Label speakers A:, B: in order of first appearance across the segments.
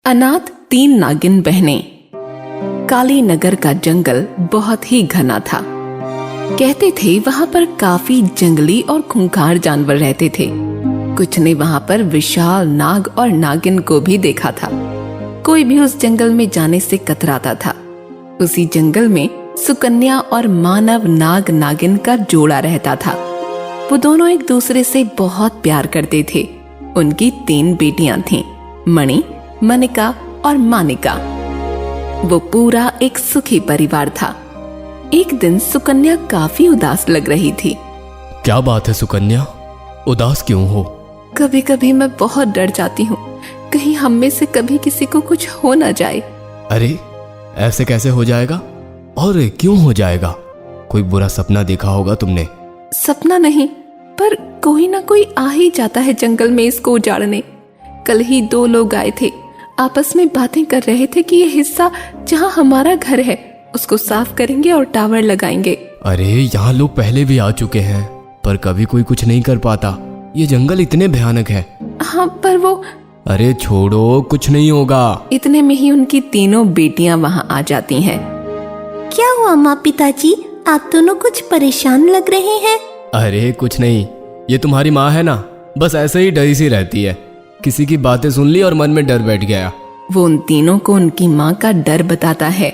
A: अनाथ 3 नागिन बहनें। काली नगर का जंगल बहुत ही घना था। कहते थे वहां पर काफी जंगली और खूंखार जानवर रहते थे। कुछ ने वहां पर विशाल नाग और नागिन को भी देखा था। कोई भी उस जंगल में जाने से कतराता था। उसी जंगल में सुकन्या और मानव नाग नागिन का जोड़ा रहता था। वो दोनों एक दूसरे से बहुत प्यार करते थे। उनकी 3 बेटियां थीं, मणि, मनिका और मानिका। वो पूरा एक सुखी परिवार था। एक दिन सुकन्या काफी उदास लग रही थी।
B: क्या बात है सुकन्या, उदास क्यों हो?
A: कभी कभी मैं बहुत डर जाती हूँ, कहीं हम में से कभी किसी को कुछ हो ना जाए।
B: अरे ऐसे कैसे हो जाएगा? और क्यों हो जाएगा? कोई बुरा सपना देखा होगा तुमने।
A: सपना नहीं, पर कोई ना कोई आ ही जाता है जंगल में इसको उजाड़ने। कल ही 2 लोग आए थे, आपस में बातें कर रहे थे कि ये हिस्सा जहाँ हमारा घर है उसको साफ करेंगे और टावर लगाएंगे।
B: अरे यहाँ लोग पहले भी आ चुके हैं, पर कभी कोई कुछ नहीं कर पाता। ये जंगल इतने भयानक है।
A: हाँ, पर वो।
B: अरे छोड़ो, कुछ नहीं होगा।
A: इतने में ही उनकी तीनों बेटियां वहाँ आ जाती हैं।
C: क्या हुआ माँ पिताजी, आप दोनों कुछ परेशान लग रहे हैं?
B: अरे कुछ नहीं, ये तुम्हारी माँ है ना, बस ऐसे ही डरी सी रहती है। किसी की बातें सुन ली और मन में डर बैठ गया।
A: वो उन तीनों को उनकी माँ का डर बताता है।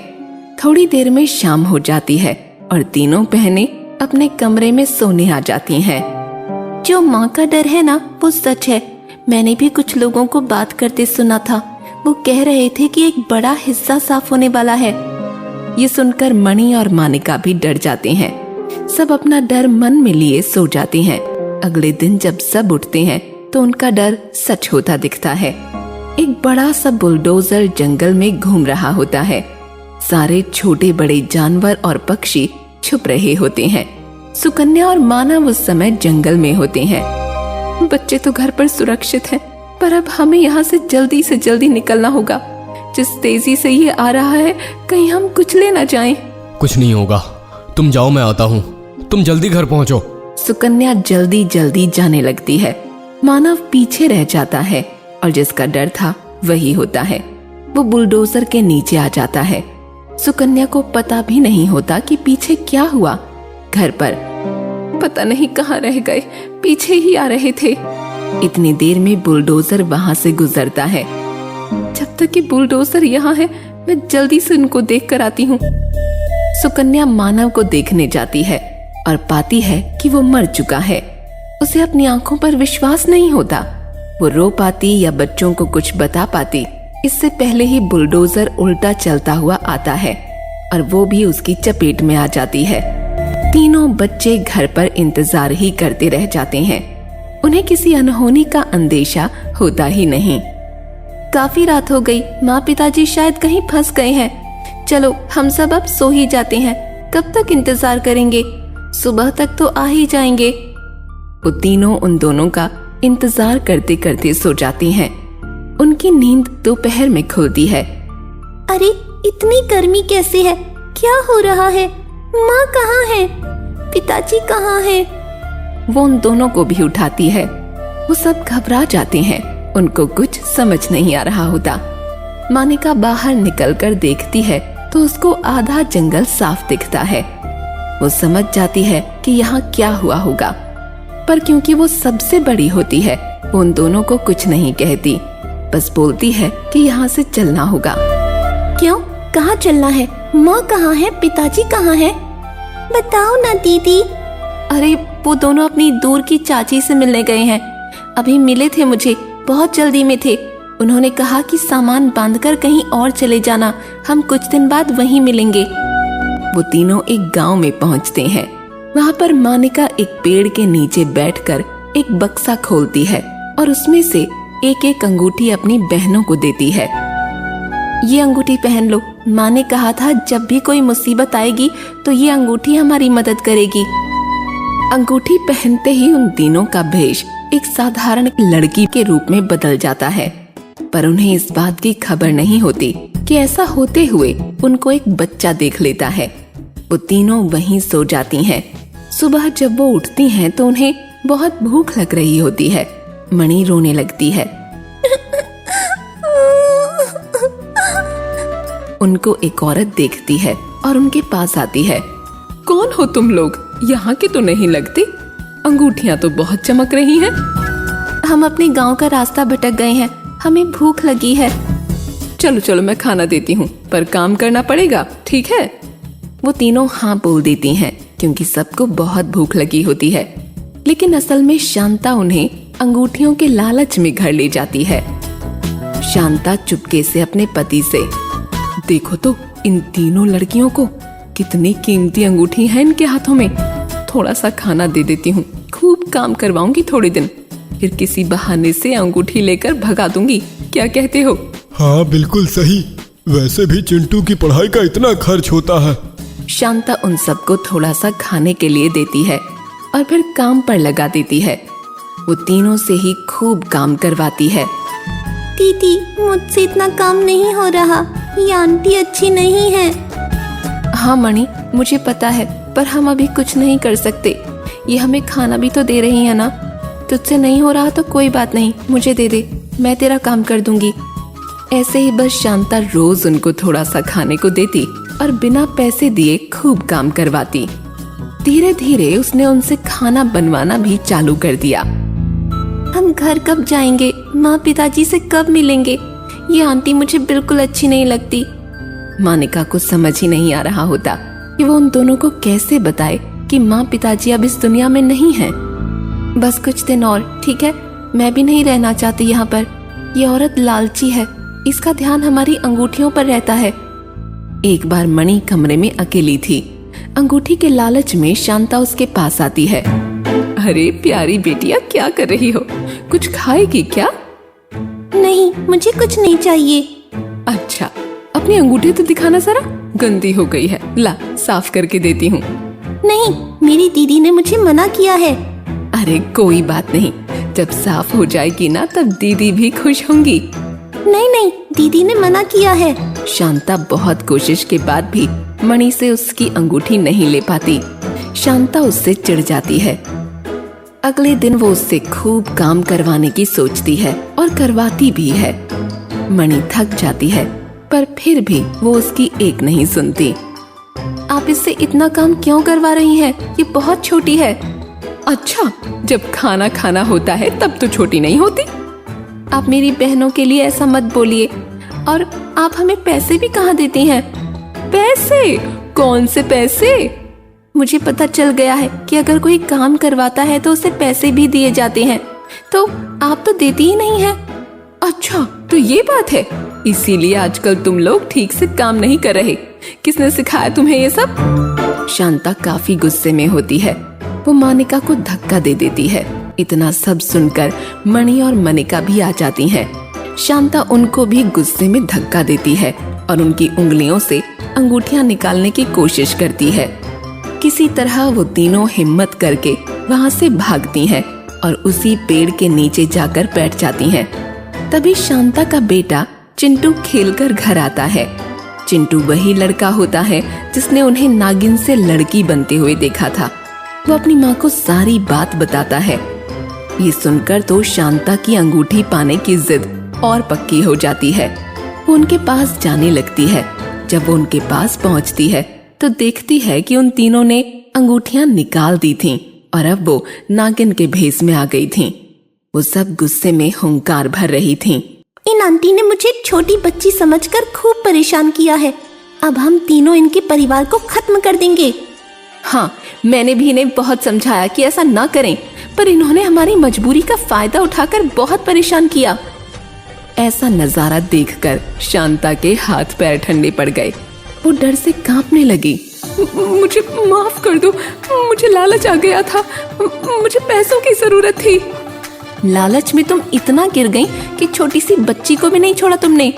A: थोड़ी देर में शाम हो जाती है और तीनों बहनें अपने कमरे में सोने आ जाती हैं।
C: जो माँ का डर है ना, वो सच है। मैंने भी कुछ लोगों को बात करते सुना था। वो कह रहे थे कि एक बड़ा हिस्सा साफ होने वाला है।
A: ये सुनकर मणि और मानिका भी डर जाते हैं। सब अपना डर मन में लिए सो जाते हैं। अगले दिन जब सब उठते हैं तो उनका डर सच होता दिखता है। एक बड़ा सा बुलडोजर जंगल में घूम रहा होता है। सारे छोटे बड़े जानवर और पक्षी छुप रहे होते हैं। सुकन्या और मानव उस समय जंगल में होते हैं। बच्चे तो घर पर सुरक्षित हैं, पर अब हमें यहाँ से जल्दी निकलना होगा। जिस तेजी से ये आ रहा है, कहीं हम कुचले न जाएं।
B: कुछ नहीं होगा, तुम जाओ, मैं आता हूँ। तुम जल्दी घर पहुँचो।
A: सुकन्या जल्दी जाने लगती है। मानव पीछे रह जाता है और जिसका डर था वही होता है। वो बुलडोजर के नीचे आ जाता है। सुकन्या को पता भी नहीं होता कि पीछे क्या हुआ। घर पर पता नहीं कहाँ रह गए, पीछे ही आ रहे थे। इतनी देर में बुलडोजर वहां से गुजरता है। जब तक कि बुलडोजर यहाँ है, मैं जल्दी से उनको देख कर आती हूँ। सुकन्या मानव को देखने जाती है और पाती है कि वो मर चुका है। उसे अपनी आंखों पर विश्वास नहीं होता। वो रो पाती या बच्चों को कुछ बता पाती, इससे पहले ही बुलडोजर उल्टा चलता हुआ आता है और वो भी उसकी चपेट में आ जाती है। तीनों बच्चे घर पर इंतजार ही करते रह जाते हैं। उन्हें किसी अनहोनी का अंदेशा होता ही नहीं। काफी रात हो गई, माँ पिताजी शायद कहीं फंस गए हैं। चलो हम सब अब सो ही जाते हैं। कब तक इंतजार करेंगे? सुबह तक तो आ ही जाएंगे। वो तीनों उन दोनों का इंतजार करते करते सो जाती हैं। उनकी नींद दोपहर में खुलती है।
C: अरे इतनी गर्मी कैसे है? क्या हो रहा है? माँ कहाँ है? पिताजी कहाँ है?
A: वो उन दोनों को भी उठाती है। वो सब घबरा जाते हैं। उनको कुछ समझ नहीं आ रहा होता। मानिका बाहर निकलकर देखती है तो उसको आधा जंगल साफ दिखता है। वो समझ जाती है कि यहाँ क्या हुआ होगा, पर क्योंकि वो सबसे बड़ी होती है, वो उन दोनों को कुछ नहीं कहती। बस बोलती है कि यहाँ से चलना होगा।
C: क्यों? कहाँ चलना है? माँ कहाँ है? पिताजी कहाँ है? बताओ ना दीदी।
A: अरे वो दोनों अपनी दूर की चाची से मिलने गए हैं। अभी मिले थे मुझे, बहुत जल्दी में थे। उन्होंने कहा कि सामान बांधकर कहीं और चले जाना, हम कुछ दिन बाद वहीं मिलेंगे। वो तीनों एक गांव में पहुंचते हैं। वहाँ पर मानिका एक पेड़ के नीचे बैठकर एक बक्सा खोलती है और उसमें से एक एक अंगूठी अपनी बहनों को देती है। ये अंगूठी पहन लो, माँ ने कहा था जब भी कोई मुसीबत आएगी तो ये अंगूठी हमारी मदद करेगी। अंगूठी पहनते ही उन तीनों का भेष एक साधारण लड़की के रूप में बदल जाता है, पर उन्हें इस बात की खबर नहीं होती कि ऐसा होते हुए उनको एक बच्चा देख लेता है। वो तीनों वहीं सो जाती हैं। सुबह जब वो उठती हैं तो उन्हें बहुत भूख लग रही होती है। मणि रोने लगती है। उनको एक औरत देखती है और उनके पास आती है। कौन हो तुम लोग? यहाँ के तो नहीं लगते। अंगूठियाँ तो बहुत चमक रही हैं।
C: हम अपने गांव का रास्ता भटक गए हैं, हमें भूख लगी है।
A: चलो चलो मैं खाना देती हूँ, पर काम करना पड़ेगा, ठीक है? वो तीनों हाँ बोल देती हैं क्योंकि सबको बहुत भूख लगी होती है। लेकिन असल में शांता उन्हें अंगूठियों के लालच में घर ले जाती है। शांता चुपके से अपने पति से, देखो तो इन तीनों लड़कियों को, कितनी कीमती अंगूठी है इनके हाथों में। थोड़ा सा खाना दे देती हूँ, खूब काम करवाऊंगी थोड़े दिन, फिर किसी बहाने से अंगूठी लेकर भगा दूंगी। क्या कहते हो?
D: हाँ बिल्कुल सही, वैसे भी चिंटू की पढ़ाई का इतना खर्च होता है।
A: शांता उन सबको थोड़ा सा खाने के लिए देती है और फिर काम पर लगा देती है। वो तीनों से ही खूब काम करवाती है।
C: दीदी, मुझसे इतना काम नहीं हो रहा, ये आंटी अच्छी नहीं है।
A: हाँ मणि, मुझे पता है, पर हम अभी कुछ नहीं कर सकते। ये हमें खाना भी तो दे रही है ना। तुझसे नहीं हो रहा तो कोई बात नहीं, मुझे दे दे, मैं तेरा काम कर दूंगी। ऐसे ही बस शांता रोज उनको थोड़ा सा खाने को देती और बिना पैसे दिए खूब काम करवाती। धीरे धीरे उसने उनसे खाना बनवाना भी चालू कर दिया।
C: हम घर कब जाएंगे? माँ पिताजी से कब मिलेंगे? ये आंटी मुझे बिल्कुल अच्छी नहीं लगती।
A: मानिका को समझ ही नहीं आ रहा होता कि वो उन दोनों को कैसे बताए कि माँ पिताजी अब इस दुनिया में नहीं हैं।
C: बस कुछ दिन और, ठीक है? मैं भी नहीं रहना चाहती यहाँ पर। ये औरत लालची है, इसका ध्यान हमारी अंगूठियों पर रहता है।
A: एक बार मणि कमरे में अकेली थी। अंगूठी के लालच में शांता उसके पास आती है। अरे प्यारी बेटिया, क्या कर रही हो? कुछ खाएगी क्या?
C: नहीं, मुझे कुछ नहीं चाहिए।
A: अच्छा, अपनी अंगूठी तो दिखाना जरा, गंदी हो गई है। ला, साफ करके देती हूँ।
C: नहीं, मेरी दीदी ने मुझे मना किया है।
A: अरे कोई बात नहीं, जब साफ हो जाएगी ना तब दीदी भी खुश होंगी।
C: नहीं नहीं, दीदी ने मना किया है।
A: शांता बहुत कोशिश के बाद भी मणि से उसकी अंगूठी नहीं ले पाती। शांता उससे चिढ़ जाती है। अगले दिन वो उससे खूब काम करवाने की सोचती है और करवाती भी है। मणि थक जाती है, पर फिर भी वो उसकी एक नहीं सुनती।
C: आप इससे इतना काम क्यों करवा रही हैं? ये बहुत छोटी है।
A: अच्छा, जब खाना खाना होता है तब तो छोटी नहीं होती।
C: आप मेरी बहनों के लिए ऐसा मत बोलिए। और आप हमें पैसे भी कहाँ देती हैं?
A: पैसे? कौन से पैसे?
C: मुझे पता चल गया है कि अगर कोई काम करवाता है तो उसे पैसे भी दिए जाते हैं, तो आप तो देती ही नहीं है।
A: अच्छा, तो ये बात है, इसीलिए आजकल तुम लोग ठीक से काम नहीं कर रहे। किसने सिखाया तुम्हें ये सब? शांता काफी गुस्से में होती है। वो मानिका को धक्का दे देती है। इतना सब सुनकर मणि और मनिका भी आ जाती हैं। शांता उनको भी गुस्से में धक्का देती है और उनकी उंगलियों से अंगूठियां निकालने की कोशिश करती है। किसी तरह वो तीनों हिम्मत करके वहाँ से भागती हैं और उसी पेड़ के नीचे जाकर बैठ जाती हैं। तभी शांता का बेटा चिंटू खेलकर घर आता है। चिंटू वही लड़का होता है जिसने उन्हें नागिन से लड़की बनते हुए देखा था। वो अपनी माँ को सारी बात बताता है। ये सुनकर तो शांता की अंगूठी पाने की जिद और पक्की हो जाती है। वो उनके पास जाने लगती है। जब वो उनके पास पहुंचती है तो देखती है कि उन तीनों ने अंगूठियां निकाल दी थीं और अब वो नागिन के भेष में आ गई थीं। वो सब गुस्से में हुंकार भर रही थीं।
C: इन आंटी ने मुझे छोटी बच्ची समझकर खूब परेशान किया है। अब हम तीनों इनके परिवार को खत्म कर देंगे।
A: हाँ, मैंने भी इन्हें बहुत समझाया कि ऐसा ना करें, पर इन्होंने हमारी मजबूरी का फायदा उठाकर बहुत परेशान किया। ऐसा नजारा देखकर शांता के हाथ पैर ठंडे पड़ गए। वो डर से कांपने लगी। मुझे माफ कर दो, मुझे लालच आ गया था, मुझे पैसों की जरूरत थी।
C: लालच में तुम इतना गिर गई कि छोटी सी बच्ची को भी नहीं छोड़ा तुमने।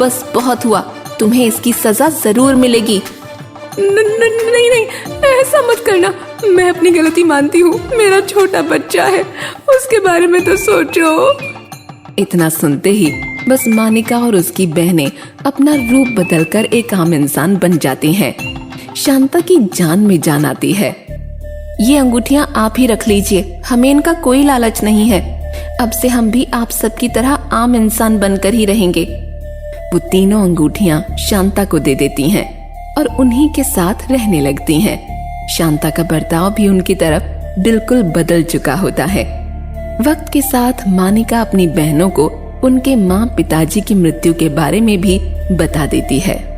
C: बस बहुत हुआ, तुम्हें इसकी सजा जरूर मिलेगी।
A: नहीं नहीं, ऐसा मत करना, मैं अपनी गलती मानती हूँ। मेरा छोटा बच्चा है, उसके बारे में तो सोचो। इतना सुनते ही बस मानिका और उसकी बहनें अपना रूप बदलकर एक आम इंसान बन जाती हैं। शांता की जान में जान आती है।
C: ये अंगूठियां आप ही रख लीजिए, हमें इनका कोई लालच नहीं है। अब से हम भी आप सबकी तरह आम इंसान बनकर ही रहेंगे।
A: वो तीनों अंगूठियां शांता को दे देती हैं और उन्हीं के साथ रहने लगती हैं। शांता का बर्ताव भी उनकी तरफ बिल्कुल बदल चुका होता है। वक्त के साथ मानिका अपनी बहनों को उनके माँ पिताजी की मृत्यु के बारे में भी बता देती है।